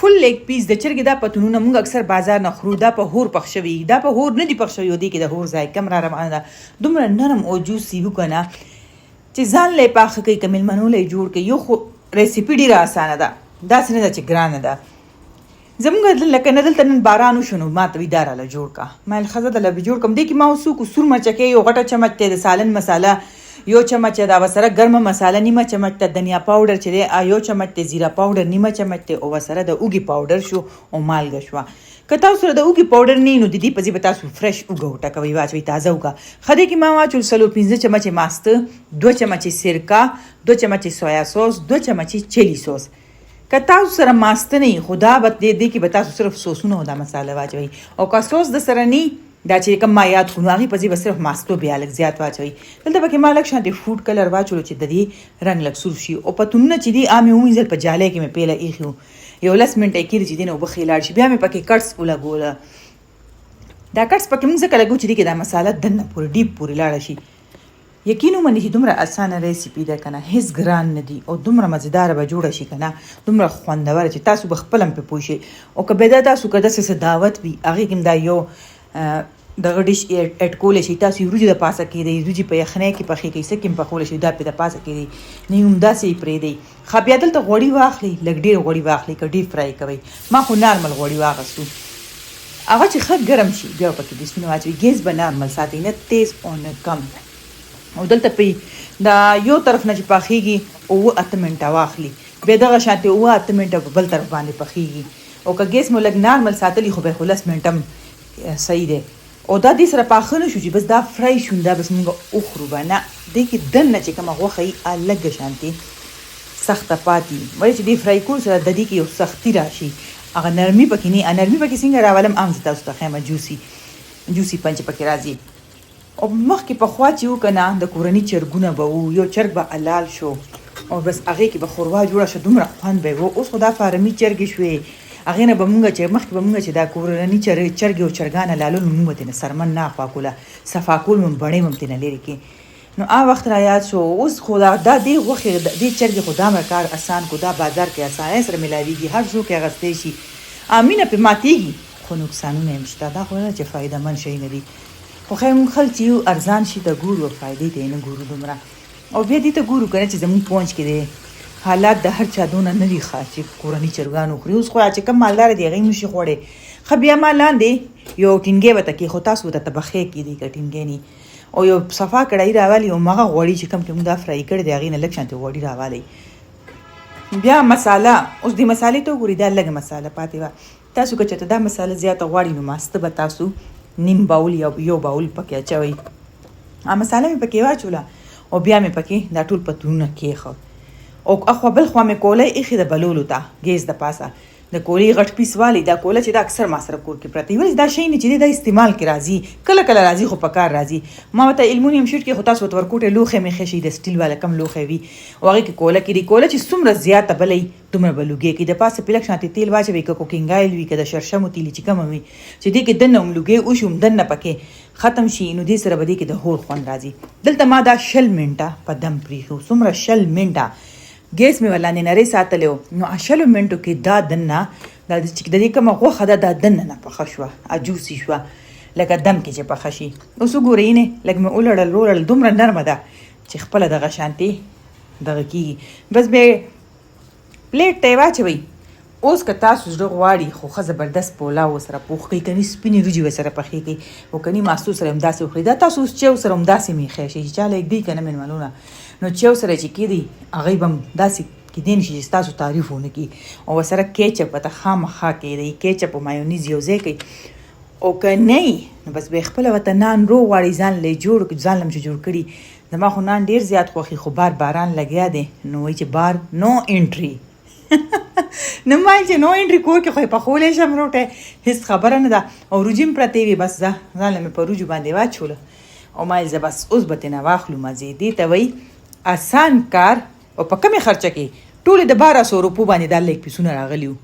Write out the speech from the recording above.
فل لیگ پیس د چرګې دا پتونونه موږ اکثر بازار نه خورو. دا په هور پخ شوي، دا په هور نه دي پخ شوي، دی کې د هور ځای کم را روانه ده. دومره نرم او جوسي وو کنه چې ځان له پاخه کوي کمل منولې جوړ کوي. یو خو ریسیپی ډیره اسانه ده، دا څنګه ده چې ګرانه ده. زموږ لکه نه دلته نن باران وشو نو ما ته وی داراله جوړ کا، ما الخزه د لبي جوړ کم دی کې ما وسو کو سور مرچکه یو غټه چمچ ته د سالن مساله، یو چمچ دا وسره ګرمه مساله، نیمه چمچ ته دنیا پاوډر چې دی، یو چمچ ته زیره پاوډر، نیمه چمچ ته او وسره د اوګي پاوډر شو او مالګه شو. که تاسو سره د اوګي پاوډر نه نو د دې په ځای به تاسو فرش اوګه وټکوي، واچوي تازه اوګه. خدای کې ما واچول سلو 15 چمچ ماسته، 2 چمچ سرکه، 2 چمچ سویا سوس، 2 چمچ چلی سوس. که تاسو سره ماسته نه خدا به دې کې به تاسو صرف سوسونه او دا مساله واچوي. او که سوس د سره نه دا چې کوم ما یاد خو هغه په ځای به صرف ماستو بیا لږ زیات واچوي. دلته پکې ما لږ شانتي فوډ کلر واچولو چې د دې رنګ لږ سور شي. او پتونونه چې دي عامې ومینځل په جالی کې مې پیله ایښي، یو 10 منټه کېږي چې دی نو اوبه ښې لاړ شي. بیا مې پکې کټس ولګوله. دا کټس پکې موږ ځکه لګو چې دې کې دا مساله دننه پورې ډیپ پورې لاړه شي. یقین ومنئ چې دومره اسانه ریسیپي ده کنه، هیڅ ګران نه دي او دومره مزیدار به جوړه شي کنه، دومره خوندوره چې تاسو به خپل هم په پوه شئ. او که به تاسو که داسې دعوت وي هغې کې دا یو دغه ډیش اډ کولی شي. تاسو وریجې د پاسه کېدی، وریجې په یخنۍ کې پخې کوئ، څه کې هم پخولی شي، دا پې د پاسه کېدی نه یې همداسې یې پرېږدئ. ښه بیا دلته غوړي واخلئ، لږ ډېر غوړي واخلئ که ډیپ فرای کوئ. ما خو نارمل غوړي واخیستو. هغه چې ښه ګرم شي بیا پکې ډسپونه واچوئ. ګیس به نارمل ساتئ، نه تیز او نه کم. او دلته پې دا یو طرف نه چې پخېږي 8 منټه واخلي، بیا دغه شانتې 8 منټه په بل طرف باندې پخېږي. او که ګیس مو لږ نارمل ساتلی خو بیا خو 10 منټه هم صحیح دی. او دا دې سره پاخه نه شو چې بس دا فرای شو، دا بس موږ وخورو به نه. دې کې دننه چې کومه غوښه وي لږه شانتې سخته پاتې، ولې چې دې فرای کول سره د دې کې یو سختي راشي، هغه نرمي پکې نه. نرمي پکې څنګه راولم ام زه تاسو ته ښیم. جوسي پنچ پکې راځي. او مخکې پخوا چې و که نه د کورني چرګونه به وو، یو چرګ به حلال شو او بس هغې کې به ښوروا جوړه شو، دومره خوند به و. اوس خو دا فارمي چرګې شوې، هغې نه به مونږ چې مخکې به مونږ چې دا کورني چرګې او چرګان حلالول نو مونږ به ترېنه سرمن نه اخوا کوله، صفا کول مو بڼې به هم ترېنه لرې کړې. نو وخت را یاد شو. اوس خو دا دې غوښې دې چرګې خو دا کار اسان کو، دا بازار کې اسانۍ سره میلاویږي، هر څوک یې اخیستی شي، امینه پې ماتېږي، خو نقصانونه یې هم شته. دا خو نه چې فایده مند شی نه دي. خو خیر مونږ خلک چې یو ارزان شي ته ګورو، فایدې ته یې نه ګورو دومره. او بیا دې ته ګورو که نه چې زمونږ پونچ کې دی حالات د هر چا دونه نه دي ښه چې کورني چرګان وخوري. اوس خو چې کوم مالداره دي هغې نشي خوړی. ښه بیا ما لاندې یو ټینګې ورته کېښود، خو تاسو ورته تبخې کېدی که ټینګې نه، او یو صفا کړایي راولي او هغه غوړي چې کوم کې موږ دا فرای کړي دی هغې نه لږ شانتې غوړي راولئ. بیا مساله، اوس دې مسالې ته وګورئ، دا لږه مساله پاتې وه. تاسو که چېرته دا مساله زیاته غواړئ نو ماسته به تاسو نیم باول یا یو باول پکې اچوئ. مساله مې پکې واچوله او بیا مې پکې دا ټول پتونونه کېښود. او اخوا بل خوا مې کولی ایښې د بلولو ته ګیس د پاسه، د کولې غټ پیس والی. دا کوله چې دا اکثر ما سره کور کې پرته وي، دا شی نه چې دا استعمال کې راځي، کله کله راځي خو په کار راځي. ما ورته المونیم شیټ کې خو تاسو ورته ورکوټې لوښی مې ایښی شي، د سټیل والا کم لوښی وي، او هغې کې کوله کېږي. کوله چې څومره زیاته بلی دومره به لوګی کړي. د پاسه پې لږ شانتې تیل واچوئ، که کوکینګ آیل وي، که د شرشمو تیلې چې کومه وي چې دې کې دننه هم لوګی وشي، هم دننه پکې ختم شي، نو دې سره به دې کې د هور خوند راځي. دلته ما دا 60 منټه په دم پرېښو. څومره 60 منټه ګیس مې ورلاندې نری ساتلی و. نو 60 منټو کې دا دننه چې د دې کومه غوښه ده دا دننه پخه شوه، جوسي شوه، لکه دم کې چې پخه شي. اوس وګورئ نه لږ مې ولړل دومره نرمه ده چې خپله دغه شانتې دغه کېږي. بس بیا پلیټ ته یې واچوئ. اوس که تاسو زړه غواړي خو ښه زبردست پولاو سره پوخ کړئ، کني سپینې وریجې ورسره پخې کړئ، او کني ماستو سره همداسې وخورئ. دا تاسو اوس چیو سره همداسې میښی شي چې چا له ږدي که نه مېلمنونه، نو چیو سره چې کېدی هغې به هم داسې کېدی نه شي چې ستاسو تعریف ونه کړي. او ورسره کیچپ ورته خامخا کېدی، کیچپ او مایونیز یو ځای کړئ. او که نه نو بس بیا خپله ورته نان رو غواړئ ځان له جوړ ځان له چې جوړ کړي. زما خو نان ډېر زیات خوښي، خو باران لګیا دی، نو وایي چې بار نو انټري نه ما چې نو انټري کور کې خو یې پخولی شم روټی، هېڅ خبره نه ده. او روجې هم پرتې وي، بس ځان له مې په روجو باندې واچوله او ما زه بس اوس به ترېنه واخلو مزې. دې ته وایي آسان کار. او په کمې خرچه کې ټولې د 1200 روپو باندې دا لیګ پیسونه راغلي وو.